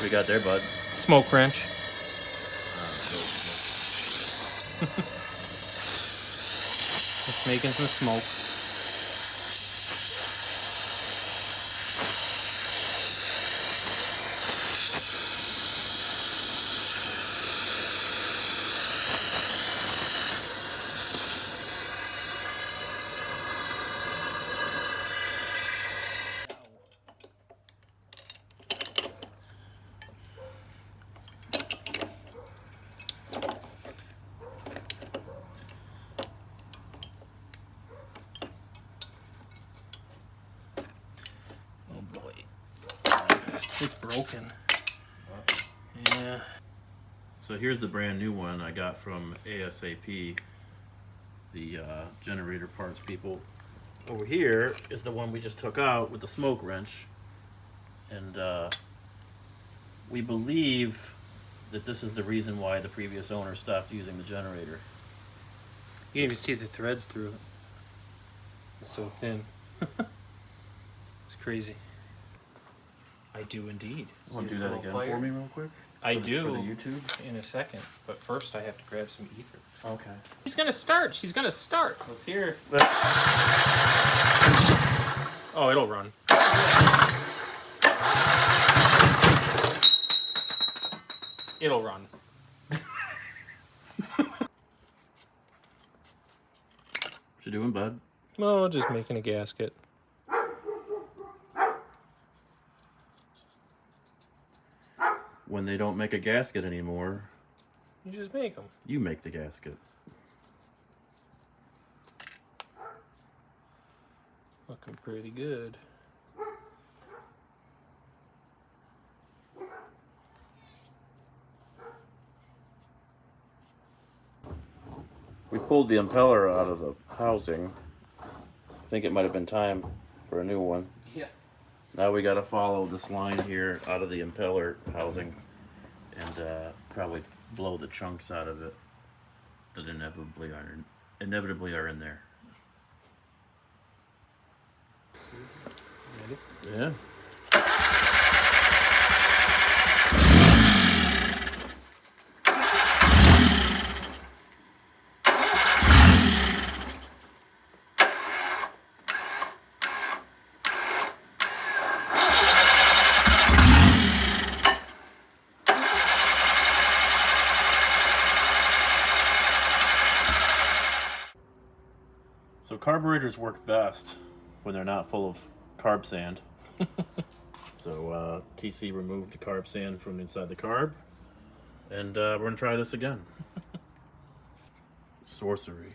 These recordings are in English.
What we got there, bud? Smoke wrench. Just making some smoke. It's broken. Yeah. So here's the brand new one I got from ASAP, the generator parts people. Over here is the one we just took out with the smoke wrench. And we believe that this is the reason why the previous owner stopped using the generator. You can even see the threads through it. It's so thin. It's crazy. I do indeed. You want to do that again for me real quick? I do. For the YouTube? In a second. But first I have to grab some ether. Okay. She's gonna start. She's gonna start. Let's hear. Oh, it'll run. It'll run. What you doing, bud? Oh, just making a gasket. When they don't make a gasket anymore, You just make them. you make the gasket. Looking pretty good. We pulled the impeller out of the housing. I think it might have been time for a new one. Yeah. Now we got to follow this line here out of the impeller housing and probably blow the chunks out of it that inevitably are in there. Ready? Yeah. So carburetors work best when they're not full of carb sand. So TC removed the carb sand from inside the carb, and we're gonna try this again. Sorcery.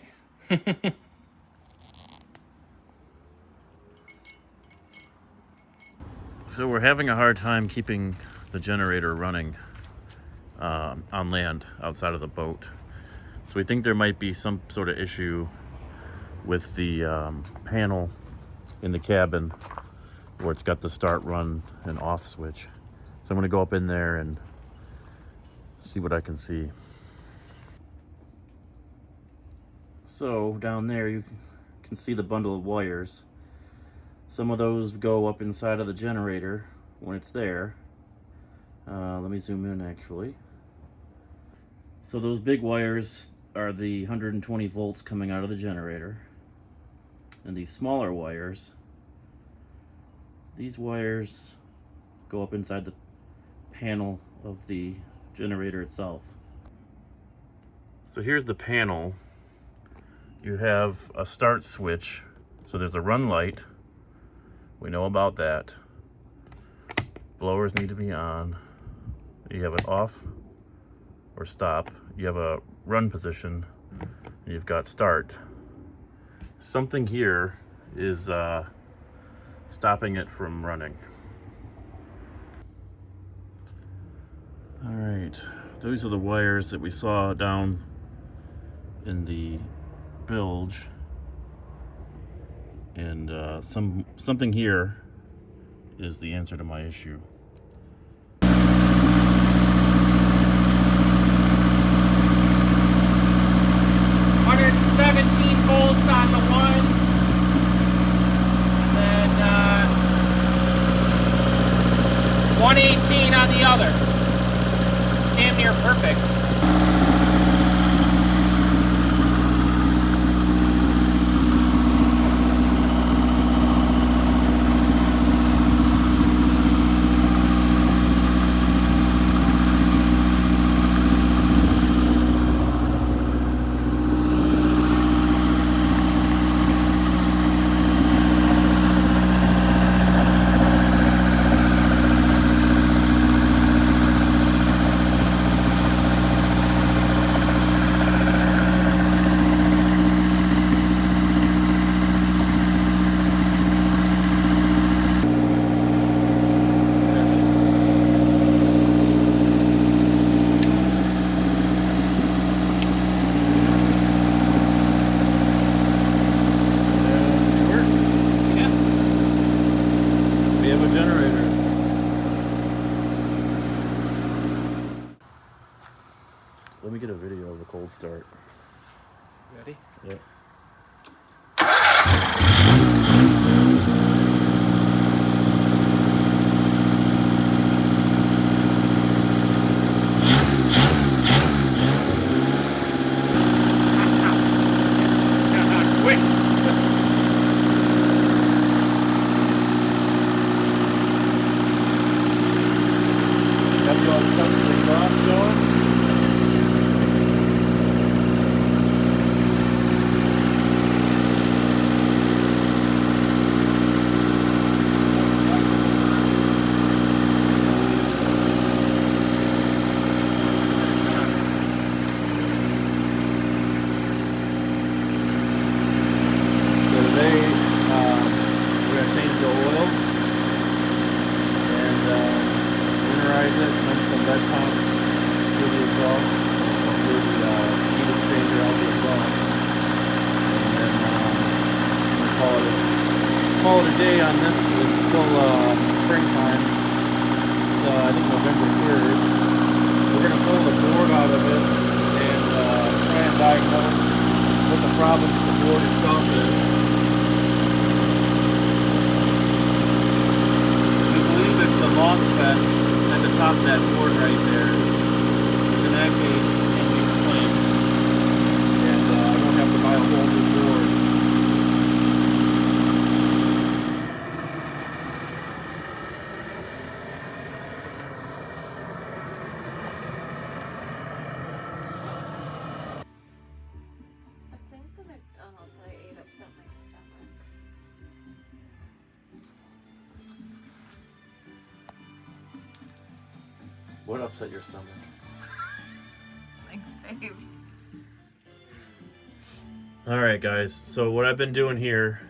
So we're having a hard time keeping the generator running on land outside of the boat. So we think there might be some sort of issue with the panel in the cabin where it's got the start, run, and off switch. So I'm gonna go up in there and see what I can see. So down there you can see the bundle of wires. Some of those go up inside of the generator when it's there. Let me zoom in actually. So those big wires are the 120 volts coming out of the generator. And these smaller wires, these wires go up inside the panel of the generator itself. So here's the panel. You have a start switch. So there's a run light. We know about that. Blowers need to be on. You have it off or stop. You have a run position. And you've got start. Something here is stopping it from running. All right, those are the wires that we saw down in the bilge, and something here is the answer to my issue. 117 volts on the one, and then 118 on the other. It's damn near perfect. Let me get a video of a cold start. Ready? Yep. Quick! Have you all discussed the exhaust going? Call it a day on this until springtime. So I think November 3rd. We're going to pull the board out of it and try and diagnose what the problem with the board itself is. We believe it's the MOSFETs at the top of that board right there, which in that case can be replaced. And I won't have to buy a whole new board. What upset your stomach? Thanks, babe. Alright guys, so what I've been doing here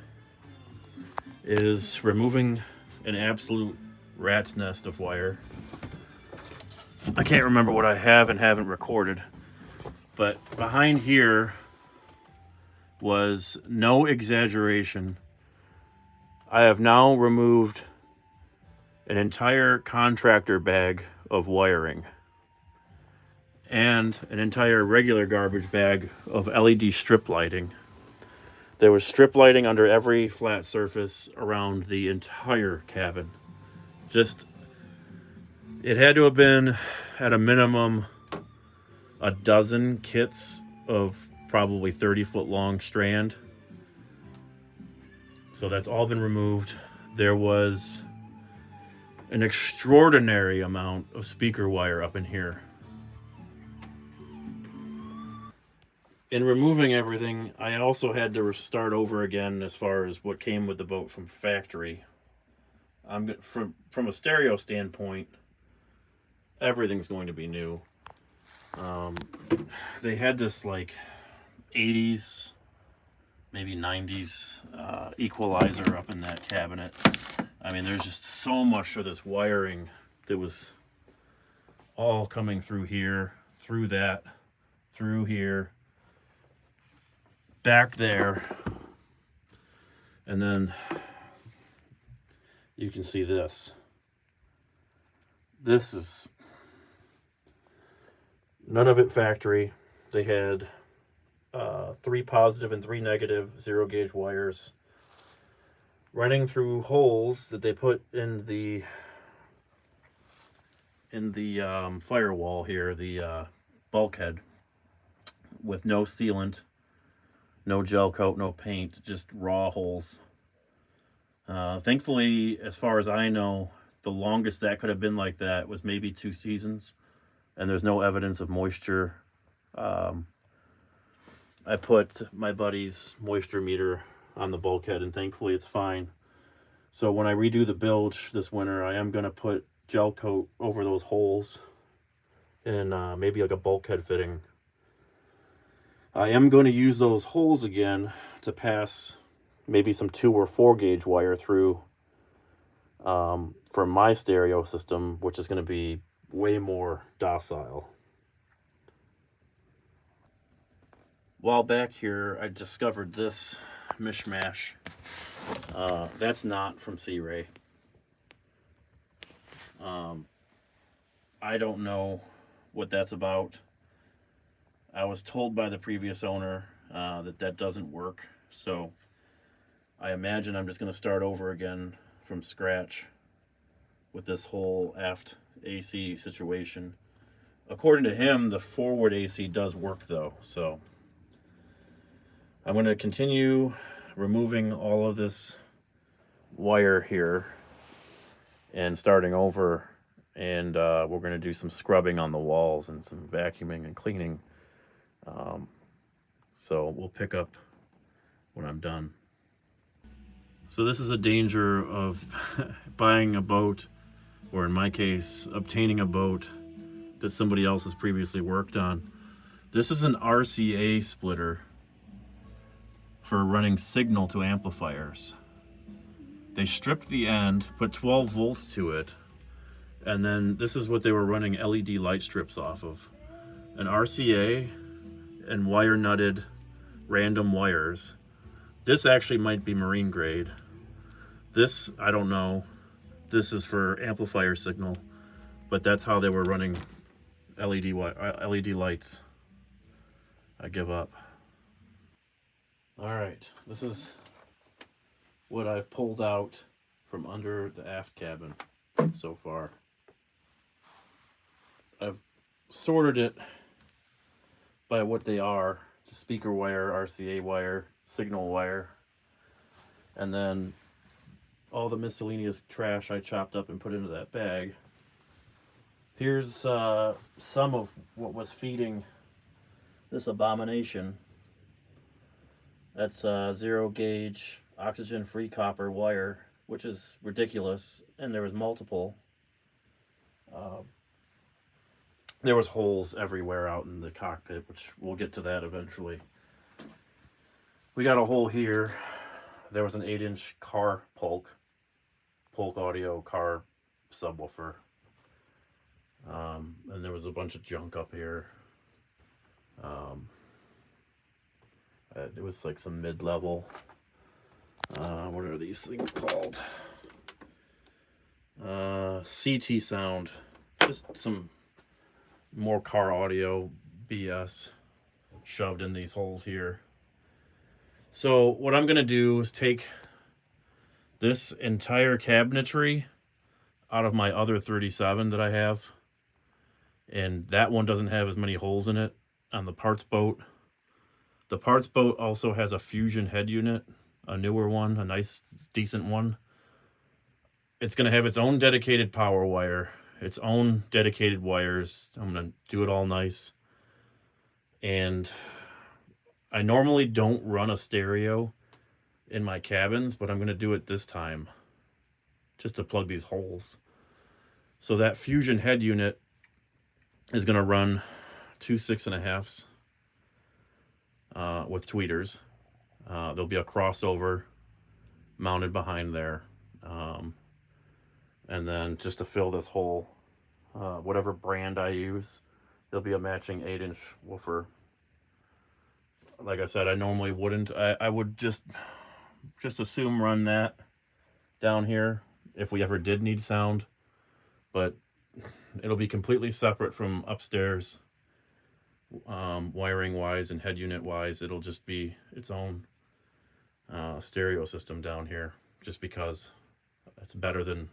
is removing an absolute rat's nest of wire. I can't remember what I have and haven't recorded, but behind here was, no exaggeration, I have now removed an entire contractor bag of wiring and an entire regular garbage bag of LED strip lighting. There was strip lighting under every flat surface around the entire cabin. Just, it had to have been at a minimum a dozen kits of probably 30-foot long strand. So that's all been removed. There was an extraordinary amount of speaker wire up in here. In removing everything, I also had to start over again as far as what came with the boat from factory. From a stereo standpoint, everything's going to be new. They had this like 80s, maybe 90s equalizer up in that cabinet. I mean, there's just so much of this wiring that was all coming through here, through that, through here, back there, and then you can see this. This is none of it factory. They had 3 positive and 3 negative 0 gauge wires running through holes that they put in the in the firewall here, the bulkhead, with no sealant, no gel coat, no paint, just raw holes. Thankfully, as far as I know, the longest that could have been like that was maybe 2 seasons, and there's no evidence of moisture. I put my buddy's moisture meter on the bulkhead, and thankfully it's fine. So when I redo the bilge this winter, I am going to put gel coat over those holes and maybe like a bulkhead fitting. I am going to use those holes again to pass maybe some 2 or 4 gauge wire through for my stereo system, which is going to be way more docile. While back here, I discovered this mishmash. That's not from Sea-Ray. I don't know what that's about. I was told by the previous owner that doesn't work, so I imagine I'm just going to start over again from scratch with this whole aft AC situation. According to him, the forward AC does work though, so I'm going to continue removing all of this wire here and starting over, and we're going to do some scrubbing on the walls and some vacuuming and cleaning. So we'll pick up when I'm done. So this is a danger of buying a boat, or in my case, obtaining a boat that somebody else has previously worked on. This is an RCA splitter for running signal to amplifiers. They stripped the end, put 12 volts to it, and then this is what they were running LED light strips off of. An RCA and wire nutted random wires. This actually might be marine grade. This, I don't know. This is for amplifier signal, but that's how they were running LED lights. I give up. All right, this is what I've pulled out from under the aft cabin so far. I've sorted it by what they are: speaker wire, RCA wire, signal wire, and then all the miscellaneous trash I chopped up and put into that bag. Here's some of what was feeding this abomination. That's 0 gauge oxygen free copper wire, which is ridiculous, and there was multiple. There was holes everywhere out in the cockpit, which we'll get to that eventually. We got a hole here. There was an 8-inch car Polk audio car subwoofer, and there was a bunch of junk up here. It was like some mid-level, what are these things called? CT sound, just some more car audio BS shoved in these holes here. So what I'm gonna do is take this entire cabinetry out of my other 37 that I have, and that one doesn't have as many holes in it on the parts boat. The parts boat also has a fusion head unit, a newer one, a nice decent one. It's going to have its own dedicated power wire, its own dedicated wires. I'm going to do it all nice. And I normally don't run a stereo in my cabins, but I'm going to do it this time just to plug these holes. So that fusion head unit is going to run 2 6.5s with tweeters. There'll be a crossover mounted behind there. And then just to fill this hole, whatever brand I use, there'll be a matching 8-inch woofer. Like I said, I normally wouldn't. I would just assume run that down here if we ever did need sound, but it'll be completely separate from upstairs, wiring wise and head unit wise. It'll just be its own stereo system down here, just because it's better than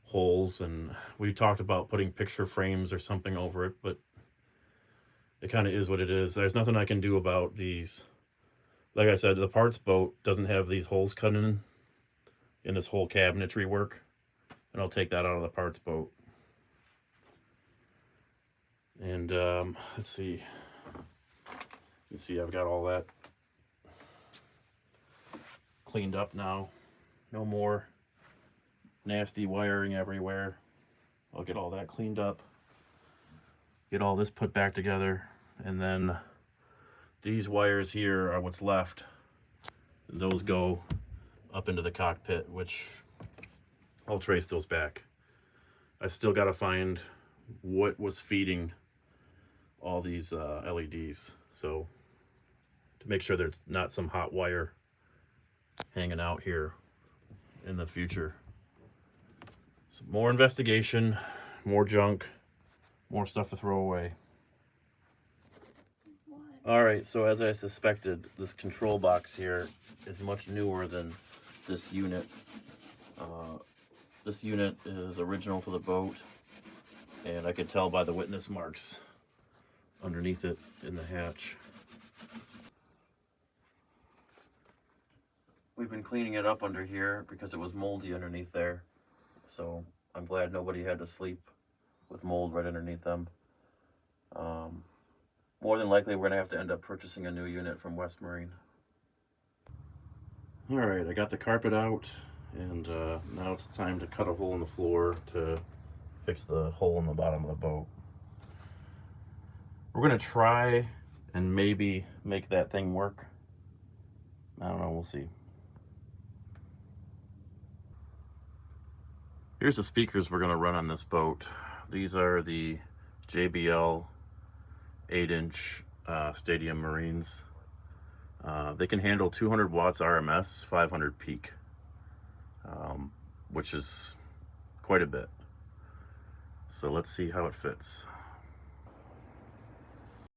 holes, and we talked about putting picture frames or something over it, but it kind of is what it is. There's nothing I can do about these. Like I said, the parts boat doesn't have these holes cut in this whole cabinetry work, and I'll take that out of the parts boat. And let's see. You can see I've got all that cleaned up now. No more nasty wiring everywhere. I'll get all that cleaned up, get all this put back together, and then these wires here are what's left. Those go up into the cockpit, which I'll trace those back. I've still got to find what was feeding all these LEDs, so to make sure there's not some hot wire hanging out here in the future. So more investigation, more junk, more stuff to throw away. Alright, so as I suspected, this control box here is much newer than this unit. This unit is original to the boat, and I could tell by the witness marks underneath it in the hatch. We've been cleaning it up under here because it was moldy underneath there. So I'm glad nobody had to sleep with mold right underneath them. More than likely, we're gonna have to end up purchasing a new unit from West Marine. All right, I got the carpet out, and now it's time to cut a hole in the floor to fix the hole in the bottom of the boat. We're gonna try and maybe make that thing work. I don't know, we'll see. Here's the speakers we're gonna run on this boat. These are the JBL 8-inch Stadium Marines. They can handle 200 watts RMS, 500 peak, which is quite a bit. So let's see how it fits.